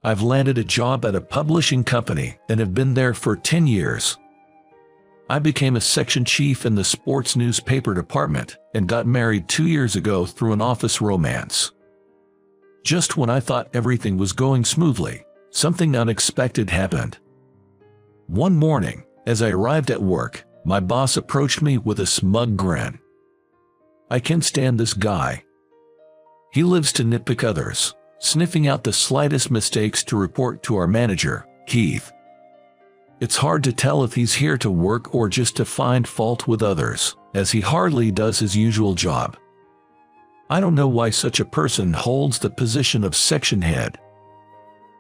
I've landed a job at a publishing company and have been there for 10 years. I became a section chief in the sports newspaper department and got married 2 years ago through an office romance. Just when I thought everything was going smoothly, something unexpected happened. One morning, as I arrived at work, my boss approached me with a smug grin. I can't stand this guy. He lives to nitpick others, sniffing out the slightest mistakes to report to our manager, Keith. It's hard to tell if he's here to work or just to find fault with others, as he hardly does his usual job. I don't know why such a person holds the position of section head.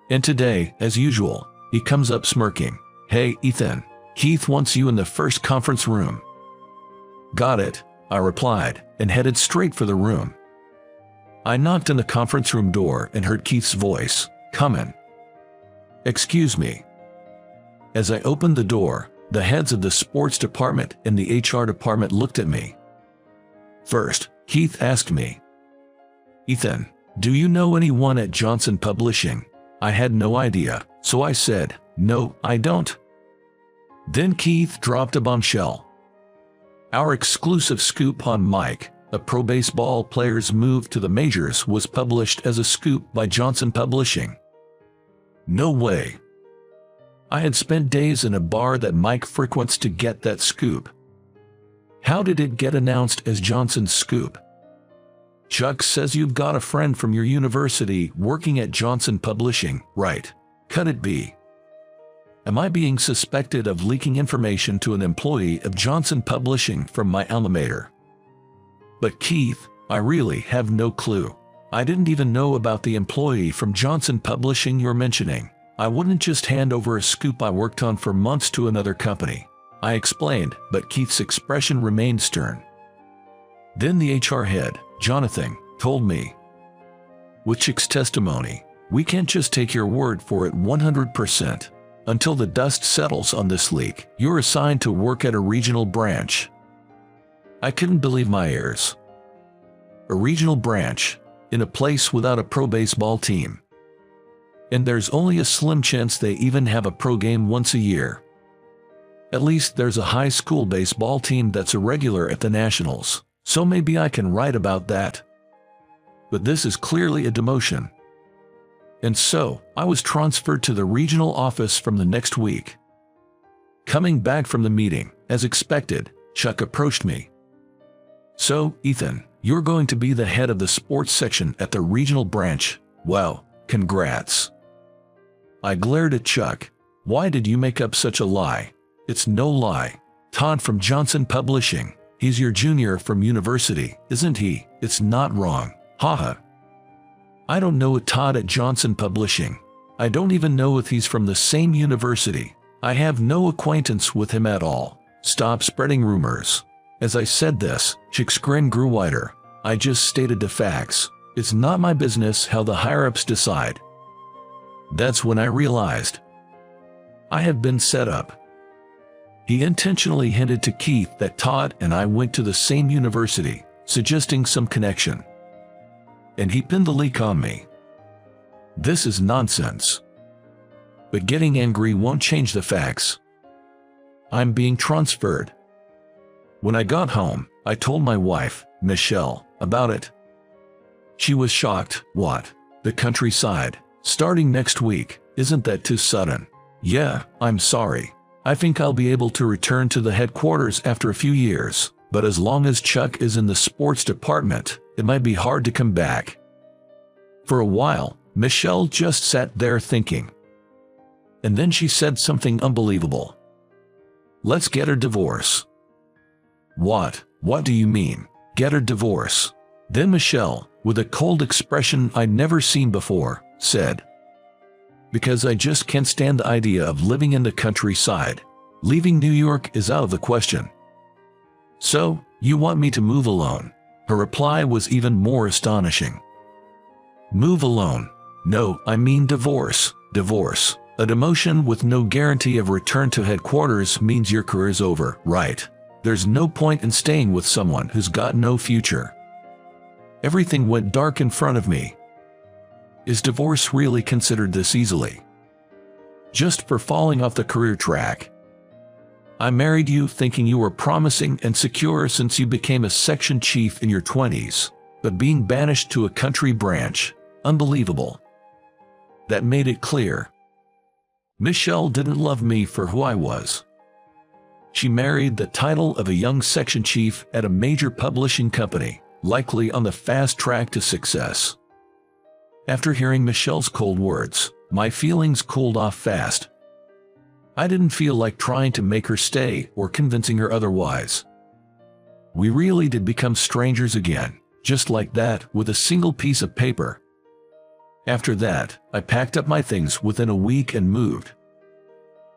And today, as usual, he comes up smirking. "Hey, Ethan, Keith wants you in the first conference room." "Got it," I replied, and headed straight for the room. I knocked on the conference room door and heard Keith's voice, "Come in." "Excuse me." As I opened the door, the heads of the sports department and the HR department looked at me. First, Keith asked me, "Ethan, do you know anyone at Johnson Publishing?" I had no idea, so I said, "No, I don't." Then Keith dropped a bombshell. Our exclusive scoop on Mike, a pro baseball player's move to the majors, was published as a scoop by Johnson Publishing. No way. I had spent days in a bar that Mike frequents to get that scoop. How did it get announced as Johnson's scoop? "Chuck says you've got a friend from your university working at Johnson Publishing, right? Could it be? Am I being suspected of leaking information to an employee of Johnson Publishing from my alma mater?" "But Keith, I really have no clue. I didn't even know about the employee from Johnson Publishing you're mentioning. I wouldn't just hand over a scoop I worked on for months to another company," I explained, but Keith's expression remained stern. Then the HR head, Jonathan, told me, "With Chick's testimony, we can't just take your word for it 100%. Until the dust settles on this leak, you're assigned to work at a regional branch." I couldn't believe my ears. A regional branch, in a place without a pro baseball team. And there's only a slim chance they even have a pro game once a year. At least there's a high school baseball team that's a regular at the Nationals, so maybe I can write about that. But this is clearly a demotion. And so, I was transferred to the regional office from the next week. Coming back from the meeting, as expected, Chuck approached me. "So, Ethan, you're going to be the head of the sports section at the regional branch. Wow, congrats." I glared at Chuck. "Why did you make up such a lie?" "It's no lie. Todd from Johnson Publishing. He's your junior from university, isn't he? It's not wrong. Haha." "I don't know a Todd at Johnson Publishing. I don't even know if he's from the same university. I have no acquaintance with him at all. Stop spreading rumors." As I said this, Chick's grin grew wider. "I just stated the facts. It's not my business how the higher-ups decide." That's when I realized I had been set up. He intentionally hinted to Keith that Todd and I went to the same university, suggesting some connection. And he pinned the leak on me. This is nonsense. But getting angry won't change the facts. I'm being transferred. When I got home, I told my wife, Michelle, about it. She was shocked. "What? The countryside? Starting next week? Isn't that too sudden?" "Yeah, I'm sorry. I think I'll be able to return to the headquarters after a few years, but as long as Chuck is in the sports department, it might be hard to come back." For a while, Michelle just sat there thinking. And then she said something unbelievable. "Let's get a divorce." "What? What do you mean, get a divorce?" Then Michelle, with a cold expression I'd never seen before, said, "Because I just can't stand the idea of living in the countryside. Leaving New York is out of the question." "So, you want me to move alone?" Her reply was even more astonishing. "Move alone? No, I mean divorce. Divorce. A demotion with no guarantee of return to headquarters means your career's over, right? There's no point in staying with someone who's got no future." Everything went dark in front of me. Is divorce really considered this easily? Just for falling off the career track? I married you thinking you were promising and secure since you became a section chief in your 20s, but being banished to a country branch, unbelievable. That made it clear. Michelle didn't love me for who I was. She married the title of a young section chief at a major publishing company, likely on the fast track to success. After hearing Michelle's cold words, my feelings cooled off fast. I didn't feel like trying to make her stay or convincing her otherwise. We really did become strangers again, just like that, with a single piece of paper. After that, I packed up my things within a week and moved.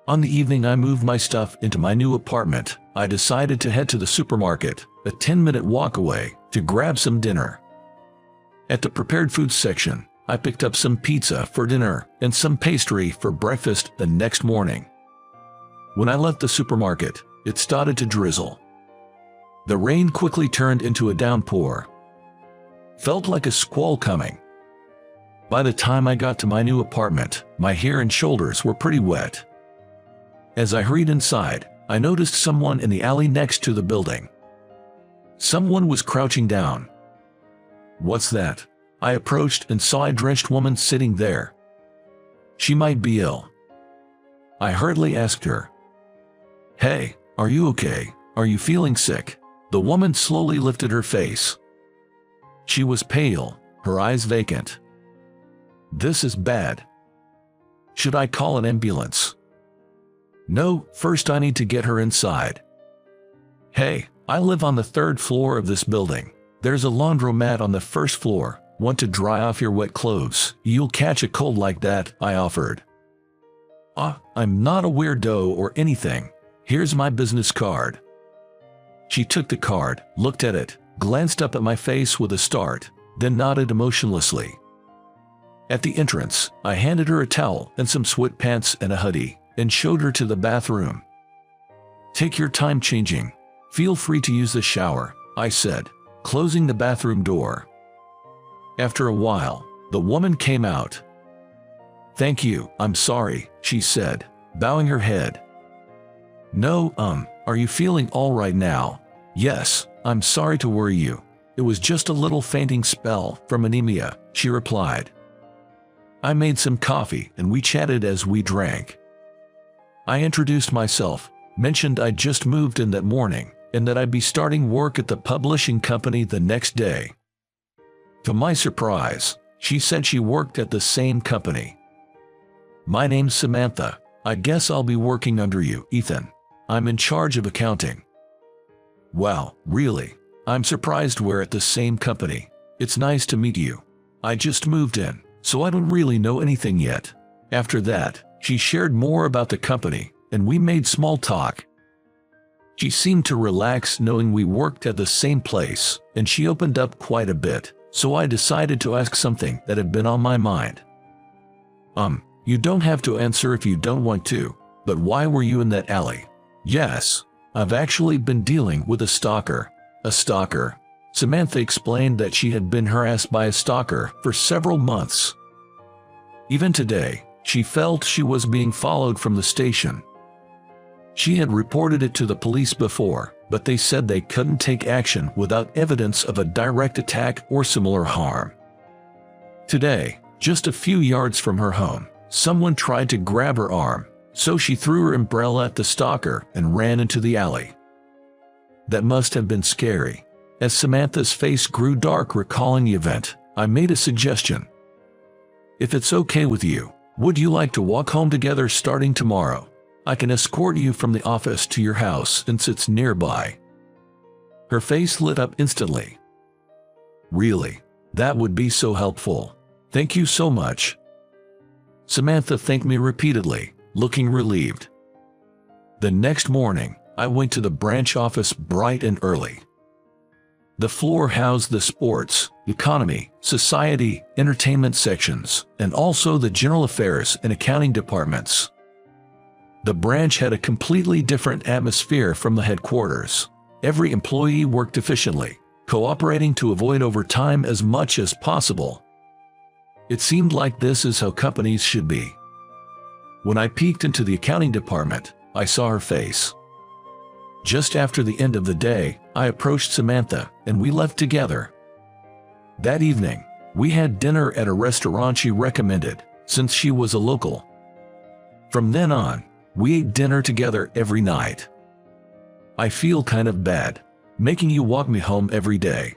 On the evening I moved my stuff into my new apartment, I decided to head to the supermarket, a 10-minute walk away, to grab some dinner. At the prepared foods section, I picked up some pizza for dinner and some pastry for breakfast the next morning. When I left the supermarket, it started to drizzle. The rain quickly turned into a downpour. Felt like a squall coming. By the time I got to my new apartment, my hair and shoulders were pretty wet. As I hurried inside, I noticed someone in the alley next to the building. Someone was crouching down. "What's that?" I approached and saw a drenched woman sitting there. She might be ill. I hurriedly asked her, "Hey, are you okay? Are you feeling sick?" The woman slowly lifted her face. She was pale, her eyes vacant. "This is bad. Should I call an ambulance?" "No, first I need to get her inside." "Hey, I live on the 3rd floor of this building. There's a laundromat on the 1st floor. Want to dry off your wet clothes? You'll catch a cold like that," I offered. I'm not a weirdo or anything. Here's my business card." She took the card, looked at it, glanced up at my face with a start, then nodded emotionlessly. At the entrance, I handed her a towel and some sweatpants and a hoodie, and showed her to the bathroom. "Take your time changing. Feel free to use the shower," I said, closing the bathroom door. After a while, the woman came out. "Thank you, I'm sorry," she said, bowing her head. "No, are you feeling all right now?" "Yes, I'm sorry to worry you. It was just a little fainting spell from anemia," she replied. I made some coffee and we chatted as we drank. I introduced myself, mentioned I'd just moved in that morning, and that I'd be starting work at the publishing company the next day. To my surprise, she said she worked at the same company. "My name's Samantha. I guess I'll be working under you, Ethan. I'm in charge of accounting." "Wow, really? I'm surprised we're at the same company. It's nice to meet you. I just moved in, so I don't really know anything yet." After that, she shared more about the company, and we made small talk. She seemed to relax knowing we worked at the same place, and she opened up quite a bit, so I decided to ask something that had been on my mind. You don't have to answer if you don't want to, but why were you in that alley?" "Yes, I've actually been dealing with a stalker." "A stalker?" Samantha explained that she had been harassed by a stalker for several months. Even today, she felt she was being followed from the station. She had reported it to the police before, but they said they couldn't take action without evidence of a direct attack or similar harm. Today, just a few yards from her home, someone tried to grab her arm, so she threw her umbrella at the stalker and ran into the alley. That must have been scary. As Samantha's face grew dark recalling the event, I made a suggestion. "If it's okay with you, would you like to walk home together starting tomorrow? I can escort you from the office to your house since it's nearby." Her face lit up instantly. "Really? That would be so helpful. Thank you so much." Samantha thanked me repeatedly, looking relieved. The next morning, I went to the branch office bright and early. The floor housed the sports, economy, society, entertainment sections, and also the general affairs and accounting departments. The branch had a completely different atmosphere from the headquarters. Every employee worked efficiently, cooperating to avoid overtime as much as possible. It seemed like this is how companies should be. When I peeked into the accounting department, I saw her face. Just after the end of the day, I approached Samantha, and we left together. That evening, we had dinner at a restaurant she recommended, since she was a local. From then on, we ate dinner together every night. I feel kind of bad, making you walk me home every day.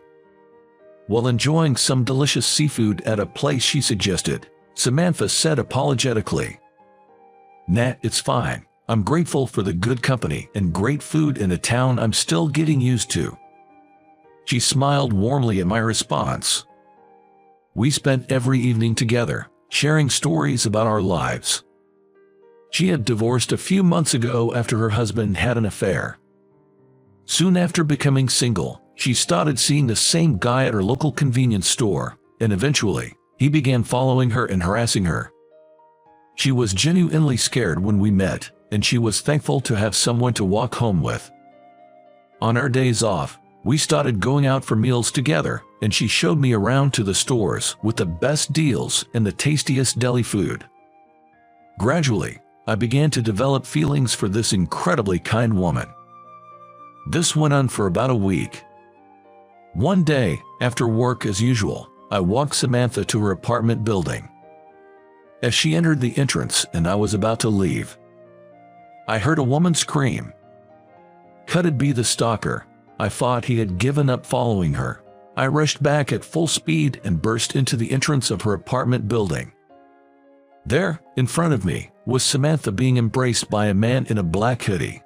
While enjoying some delicious seafood at a place she suggested, Samantha said apologetically, "Nah, it's fine. I'm grateful for the good company and great food in a town I'm still getting used to." She smiled warmly at my response. We spent every evening together, sharing stories about our lives. She had divorced a few months ago after her husband had an affair. Soon after becoming single, she started seeing the same guy at her local convenience store, and eventually, he began following her and harassing her. She was genuinely scared when we met, and she was thankful to have someone to walk home with. On our days off, we started going out for meals together, and she showed me around to the stores with the best deals and the tastiest deli food. Gradually, I began to develop feelings for this incredibly kind woman. This went on for about a week. One day, after work as usual, I walked Samantha to her apartment building. As she entered the entrance and I was about to leave, I heard a woman scream. Could it be the stalker? I thought he had given up following her. I rushed back at full speed and burst into the entrance of her apartment building. There, in front of me, was Samantha being embraced by a man in a black hoodie.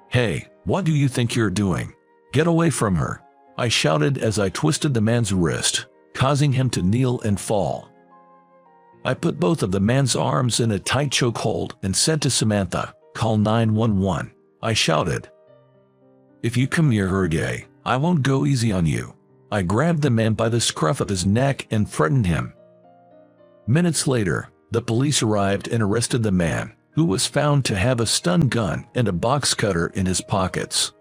"Hey, what do you think you're doing? Get away from her!" I shouted as I twisted the man's wrist, causing him to kneel and fall. I put both of the man's arms in a tight chokehold and said to Samantha, "Call 911. I shouted. "If you come near her again, I won't go easy on you." I grabbed the man by the scruff of his neck and threatened him. Minutes later, the police arrived and arrested the man, who was found to have a stun gun and a box cutter in his pockets.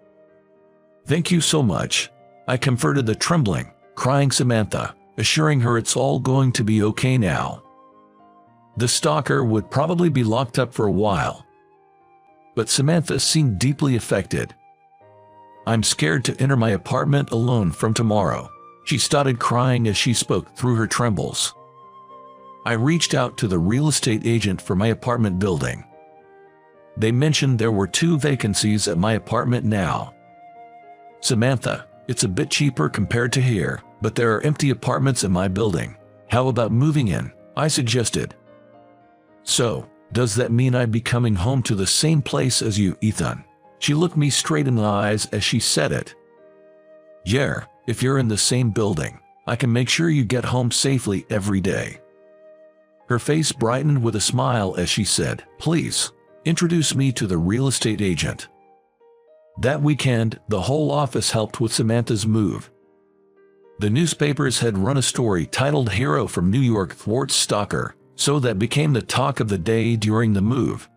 "Thank you so much," I comforted the trembling, crying Samantha, assuring her it's all going to be okay now. The stalker would probably be locked up for a while. But Samantha seemed deeply affected. "I'm scared to enter my apartment alone from tomorrow," she started crying as she spoke through her trembles. I reached out to the real estate agent for my apartment building. They mentioned there were 2 vacancies at my apartment now. "Samantha, it's a bit cheaper compared to here, but there are empty apartments in my building. How about moving in?" I suggested. "So, does that mean I'd be coming home to the same place as you, Ethan?" She looked me straight in the eyes as she said it. "Yeah, if you're in the same building, I can make sure you get home safely every day." Her face brightened with a smile as she said, "Please, introduce me to the real estate agent." That weekend, the whole office helped with Samantha's move. The newspapers had run a story titled "Hero from New York Thwarts Stalker," so that became the talk of the day during the move.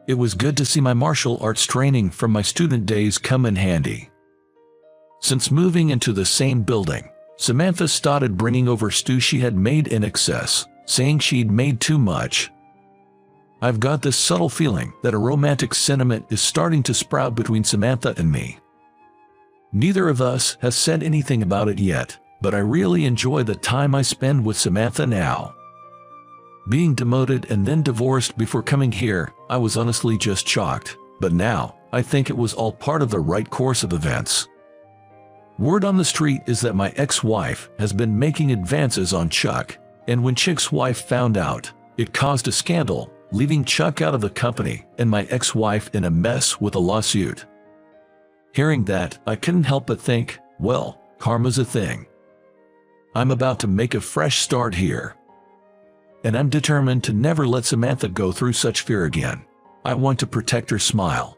It was good to see my martial arts training from my student days come in handy. Since moving into the same building, Samantha started bringing over stew she had made in excess, saying she'd made too much. I've got this subtle feeling that a romantic sentiment is starting to sprout between Samantha and me. Neither of us has said anything about it yet, but I really enjoy the time I spend with Samantha now. Being demoted and then divorced before coming here, I was honestly just shocked, but now, I think it was all part of the right course of events. Word on the street is that my ex-wife has been making advances on Chuck, and when Chick's wife found out, it caused a scandal, leaving Chuck out of the company and my ex-wife in a mess with a lawsuit. Hearing that, I couldn't help but think, well, karma's a thing. I'm about to make a fresh start here. And I'm determined to never let Samantha go through such fear again. I want to protect her smile,